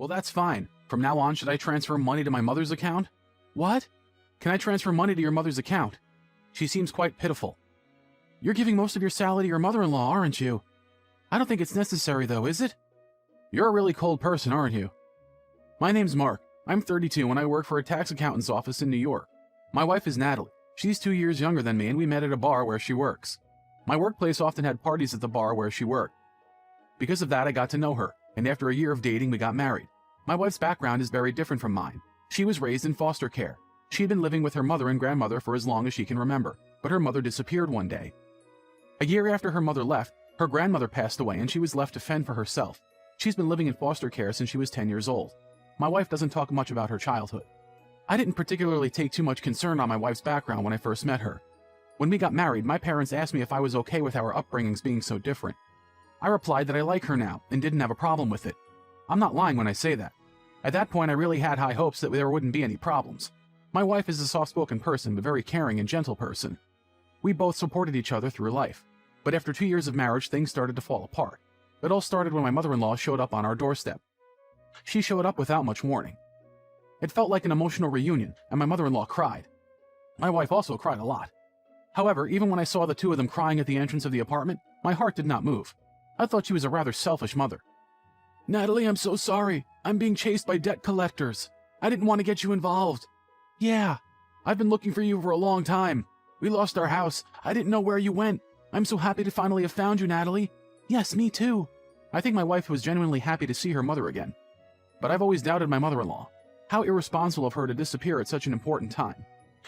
Well, that's fine. From now on, should I transfer money to my mother's account? What? Can I transfer money to your mother's account? She seems quite pitiful. You're giving most of your salary to your mother-in-law, aren't you? I don't think it's necessary, though, is it? You're a really cold person, aren't you? My name's Mark. I'm 32 and I work for a tax accountant's office in New York. My wife is Natalie. She's 2 years younger than me and we met at a bar where she works. My workplace often had parties at the bar where she worked. Because of that, I got to know her, and after a year of dating, we got married. My wife's background is very different from mine. She was raised in foster care. She had been living with her mother and grandmother for as long as she can remember, but her mother disappeared one day. A year after her mother left, her grandmother passed away and she was left to fend for herself. She's been living in foster care since she was 10 years old. My wife doesn't talk much about her childhood. I didn't particularly take too much concern on my wife's background when I first met her. When we got married, my parents asked me if I was okay with our upbringings being so different. I replied that I like her now and didn't have a problem with it. I'm not lying when I say that. At that point, I really had high hopes that there wouldn't be any problems. My wife is a soft-spoken person, but very caring and gentle person. We both supported each other through life. But after 2 years of marriage, things started to fall apart. It all started when my mother-in-law showed up on our doorstep. She showed up without much warning. It felt like an emotional reunion, and my mother-in-law cried. My wife also cried a lot. However, even when I saw the two of them crying at the entrance of the apartment, my heart did not move. I thought she was a rather selfish mother. Natalie, I'm so sorry. I'm being chased by debt collectors. I didn't want to get you involved. Yeah, I've been looking for you for a long time. We lost our house. I didn't know where you went. I'm so happy to finally have found you, Natalie. Yes, me too. I think my wife was genuinely happy to see her mother again. But I've always doubted my mother-in-law. How irresponsible of her to disappear at such an important time.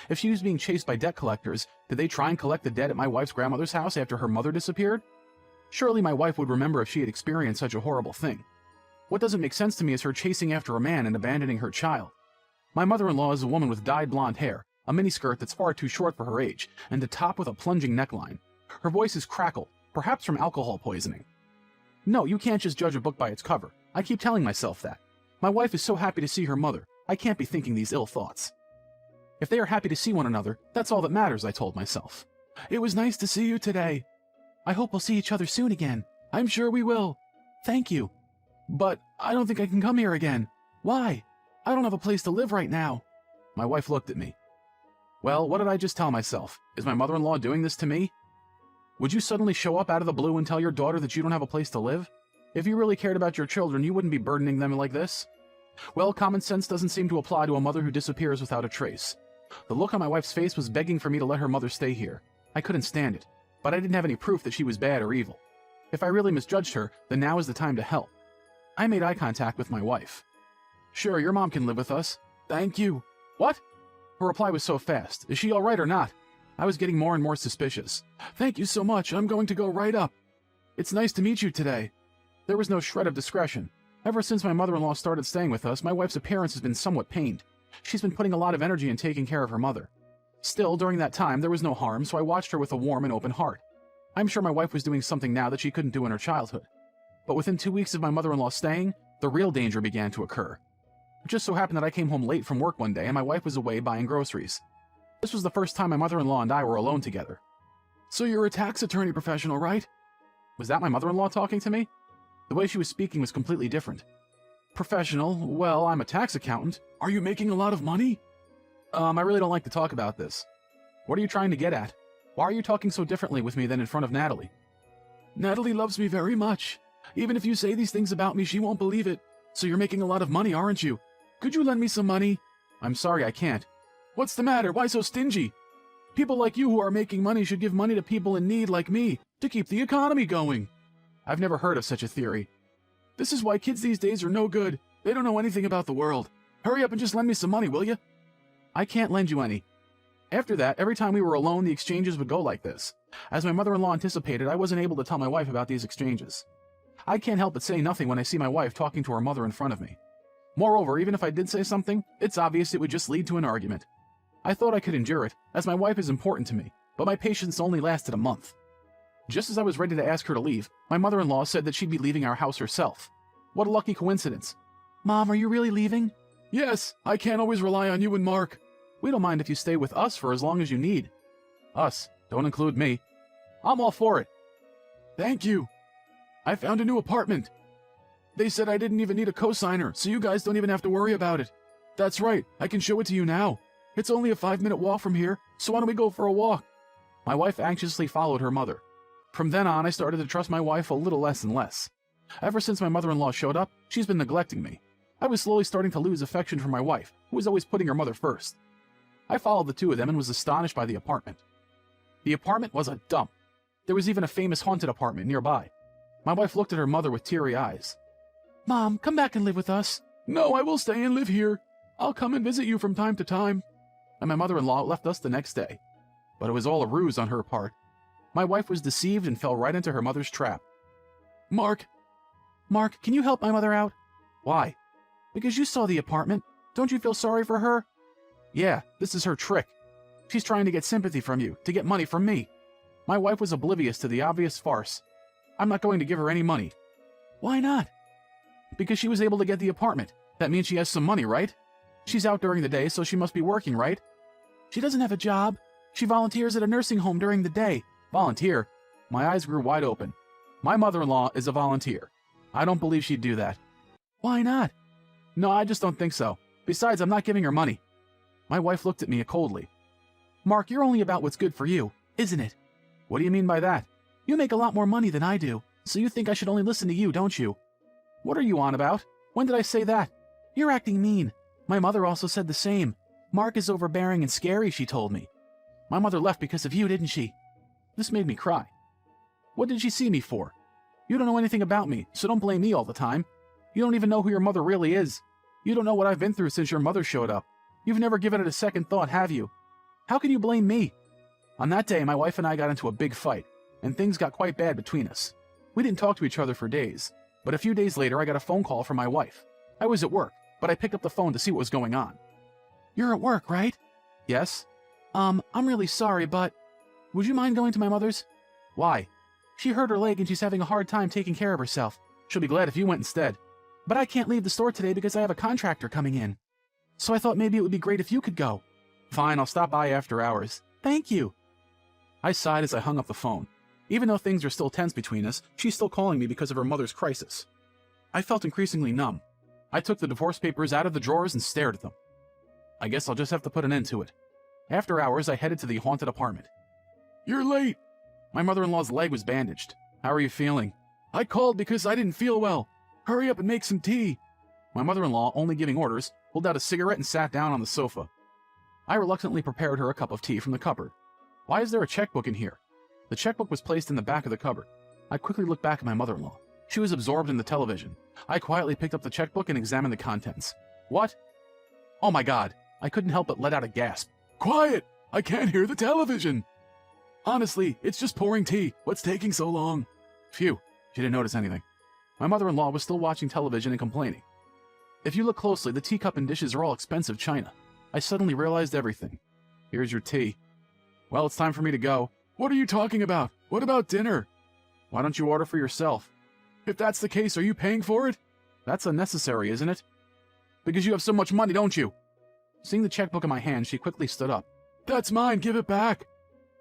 If she was being chased by debt collectors, did they try and collect the debt at my wife's grandmother's house after her mother disappeared? Surely my wife would remember if she had experienced such a horrible thing. What doesn't make sense to me is her chasing after a man and abandoning her child. My mother-in-law is a woman with dyed blonde hair, a miniskirt that's far too short for her age, and a top with a plunging neckline. Her voice is crackled, perhaps from alcohol poisoning. No, you can't just judge a book by its cover. I keep telling myself that. My wife is so happy to see her mother. I can't be thinking these ill thoughts. If they are happy to see one another, that's all that matters, I told myself. It was nice to see you today. I hope we'll see each other soon again. I'm sure we will. Thank you. But I don't think I can come here again. Why? I don't have a place to live right now. My wife looked at me. Well, what did I just tell myself? Is my mother-in-law doing this to me? Would you suddenly show up out of the blue and tell your daughter that you don't have a place to live? If you really cared about your children, you wouldn't be burdening them like this. Well, common sense doesn't seem to apply to a mother who disappears without a trace. The look on my wife's face was begging for me to let her mother stay here. I couldn't stand it, but I didn't have any proof that she was bad or evil. If I really misjudged her, then now is the time to help. I made eye contact with my wife. Sure, your mom can live with us. Thank you. What? Her reply was so fast. Is she all right or not? I was getting more and more suspicious. Thank you so much. I'm going to go right up. It's nice to meet you today. There was no shred of discretion. Ever since my mother-in-law started staying with us, my wife's appearance has been somewhat pained. She's been putting a lot of energy in taking care of her mother. Still, during that time, there was no harm, so I watched her with a warm and open heart. I'm sure my wife was doing something now that she couldn't do in her childhood. But within 2 weeks of my mother-in-law staying, the real danger began to occur. It just so happened that I came home late from work one day and my wife was away buying groceries. This was the first time my mother-in-law and I were alone together. So you're a tax attorney professional, right? Was that my mother-in-law talking to me? The way she was speaking was completely different. Professional? Well, I'm a tax accountant. Are you making a lot of money? I really don't like to talk about this. What are you trying to get at? Why are you talking so differently with me than in front of Natalie? Natalie loves me very much. Even if you say these things about me, she won't believe it. So you're making a lot of money, aren't you? Could you lend me some money? I'm sorry, I can't. What's the matter? Why so stingy? People like you who are making money should give money to people in need like me to keep the economy going. I've never heard of such a theory. This is why kids these days are no good. They don't know anything about the world. Hurry up and just lend me some money, will you? I can't lend you any. After that, every time we were alone, the exchanges would go like this. As my mother-in-law anticipated, I wasn't able to tell my wife about these exchanges. I can't help but say nothing when I see my wife talking to her mother in front of me. Moreover, even if I did say something, it's obvious it would just lead to an argument. I thought I could endure it, as my wife is important to me, but my patience only lasted a month. Just as I was ready to ask her to leave, my mother-in-law said that she'd be leaving our house herself. What a lucky coincidence. Mom, are you really leaving? Yes, I can't always rely on you and Mark. We don't mind if you stay with us for as long as you need. Us, don't include me. I'm all for it. Thank you. I found a new apartment. They said I didn't even need a cosigner, so you guys don't even have to worry about it. That's right, I can show it to you now. It's only a 5-minute walk from here, so why don't we go for a walk? My wife anxiously followed her mother. From then on, I started to trust my wife a little less and less. Ever since my mother-in-law showed up, she's been neglecting me. I was slowly starting to lose affection for my wife, who was always putting her mother first. I followed the two of them and was astonished by the apartment. The apartment was a dump. There was even a famous haunted apartment nearby. My wife looked at her mother with teary eyes. Mom, come back and live with us. No, I will stay and live here. I'll come and visit you from time to time. And my mother-in-law left us the next day. But it was all a ruse on her part. My wife was deceived and fell right into her mother's trap. Mark, can you help my mother out? Why? Because you saw the apartment. Don't you feel sorry for her? Yeah, this is her trick. She's trying to get sympathy from you, to get money from me. My wife was oblivious to the obvious farce. I'm not going to give her any money. Why not? Because she was able to get the apartment. That means she has some money, right? She's out during the day, so she must be working, right? She doesn't have a job. She volunteers at a nursing home during the day. Volunteer? My eyes grew wide open. My mother-in-law is a volunteer. I don't believe she'd do that. Why not? No, I just don't think so. Besides, I'm not giving her money. My wife looked at me coldly. Mark, you're only about what's good for you, isn't it? What do you mean by that? You make a lot more money than I do, so you think I should only listen to you, don't you? What are you on about? When did I say that? You're acting mean. My mother also said the same. Mark is overbearing and scary, she told me. My mother left because of you, didn't she? This made me cry. What did she see me for? You don't know anything about me, so don't blame me all the time. You don't even know who your mother really is. You don't know what I've been through since your mother showed up. You've never given it a second thought, have you? How can you blame me? On that day, my wife and I got into a big fight, and things got quite bad between us. We didn't talk to each other for days, but a few days later I got a phone call from my wife. I was at work, but I picked up the phone to see what was going on. You're at work, right? Yes. I'm really sorry, but would you mind going to my mother's? Why? She hurt her leg and she's having a hard time taking care of herself. She'll be glad if you went instead. But I can't leave the store today because I have a contractor coming in. So I thought maybe it would be great if you could go. Fine, I'll stop by after hours. Thank you. I sighed as I hung up the phone. Even though things are still tense between us, she's still calling me because of her mother's crisis. I felt increasingly numb. I took the divorce papers out of the drawers and stared at them. I guess I'll just have to put an end to it. After hours, I headed to the haunted apartment. You're late. My mother-in-law's leg was bandaged. How are you feeling? I called because I didn't feel well. Hurry up and make some tea. My mother-in-law, only giving orders, pulled out a cigarette and sat down on the sofa. I reluctantly prepared her a cup of tea from the cupboard. Why is there a checkbook in here? The checkbook was placed in the back of the cupboard. I quickly looked back at my mother-in-law. She was absorbed in the television. I quietly picked up the checkbook and examined the contents. What? Oh my God! I couldn't help but let out a gasp. Quiet! I can't hear the television! Honestly, it's just pouring tea. What's taking so long? Phew, she didn't notice anything. My mother-in-law was still watching television and complaining. If you look closely, the teacup and dishes are all expensive china. I suddenly realized everything. Here's your tea. Well, it's time for me to go. What are you talking about? What about dinner? Why don't you order for yourself? If that's the case, are you paying for it? That's unnecessary, isn't it? Because you have so much money, don't you? Seeing the checkbook in my hand, she quickly stood up. That's mine, give it back.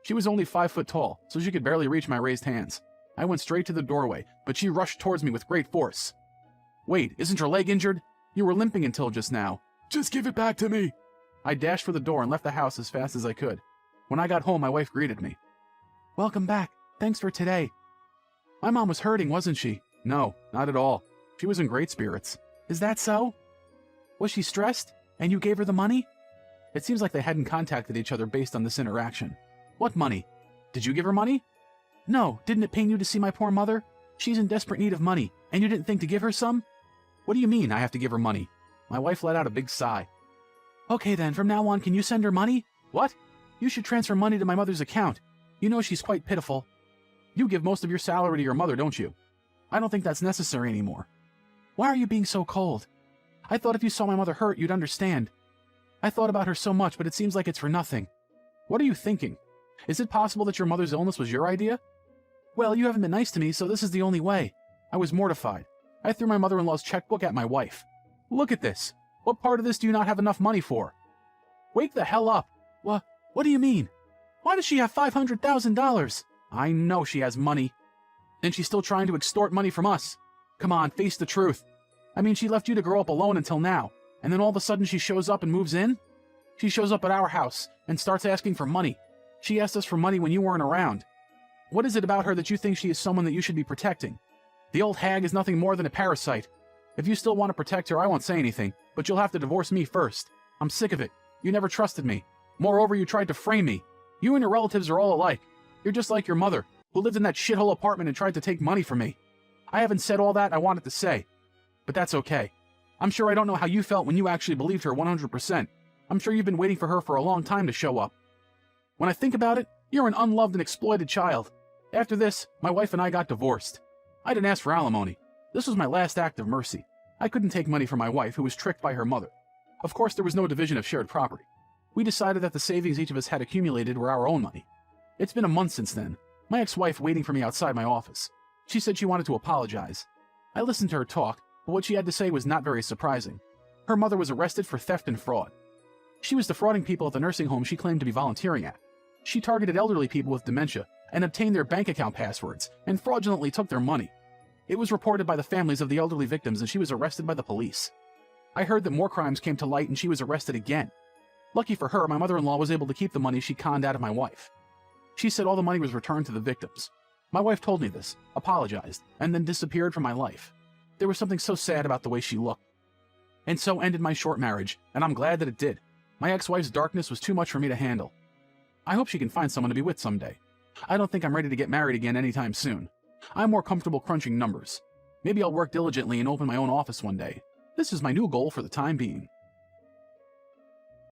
She was only 5 foot tall, so she could barely reach my raised hands. I went straight to the doorway, but she rushed towards me with great force. Wait, isn't your leg injured? You were limping until just now. Just give it back to me. I dashed for the door and left the house as fast as I could. When I got home, my wife greeted me. Welcome back. Thanks for today. My mom was hurting, wasn't she? No, not at all. She was in great spirits. Is that so? Was she stressed? And you gave her the money? It seems like they hadn't contacted each other based on this interaction. What money? Did you give her money? No, didn't it pain you to see my poor mother? She's in desperate need of money, and you didn't think to give her some? What do you mean I have to give her money? My wife let out a big sigh. Okay then, from now on, can you send her money? What? You should transfer money to my mother's account. You know she's quite pitiful. You give most of your salary to your mother, don't you? I don't think that's necessary anymore. Why are you being so cold? I thought if you saw my mother hurt, you'd understand. I thought about her so much, but it seems like it's for nothing. What are you thinking? Is it possible that your mother's illness was your idea? Well, you haven't been nice to me, so this is the only way. I was mortified. I threw my mother-in-law's checkbook at my wife. Look at this. What part of this do you not have enough money for? Wake the hell up. What do you mean? Why does she have $500,000? I know she has money. And she's still trying to extort money from us. Come on, face the truth. I mean, she left you to grow up alone until now, and then all of a sudden she shows up and moves in? She shows up at our house and starts asking for money. She asked us for money when you weren't around. What is it about her that you think she is someone that you should be protecting? The old hag is nothing more than a parasite. If you still want to protect her, I won't say anything, but you'll have to divorce me first. I'm sick of it. You never trusted me. Moreover, you tried to frame me. You and your relatives are all alike. You're just like your mother, who lived in that shithole apartment and tried to take money from me. I haven't said all that I wanted to say, but that's okay. I'm sure I don't know how you felt when you actually believed her 100%. I'm sure you've been waiting for her for a long time to show up. When I think about it, you're an unloved and exploited child. After this, my wife and I got divorced. I didn't ask for alimony. This was my last act of mercy. I couldn't take money from my wife, who was tricked by her mother. Of course, there was no division of shared property. We decided that the savings each of us had accumulated were our own money. It's been a month since then. My ex-wife waiting for me outside my office. She said she wanted to apologize. I listened to her talk, but what she had to say was not very surprising. Her mother was arrested for theft and fraud. She was defrauding people at the nursing home she claimed to be volunteering at. She targeted elderly people with dementia and obtained their bank account passwords and fraudulently took their money. It was reported by the families of the elderly victims and she was arrested by the police. I heard that more crimes came to light and she was arrested again. Lucky for her, my mother-in-law was able to keep the money she conned out of my wife. She said all the money was returned to the victims. My wife told me this, apologized, and then disappeared from my life. There was something so sad about the way she looked. And so ended my short marriage, and I'm glad that it did. My ex-wife's darkness was too much for me to handle. I hope she can find someone to be with someday. I don't think I'm ready to get married again anytime soon. I'm more comfortable crunching numbers. Maybe I'll work diligently and open my own office one day. This is my new goal for the time being.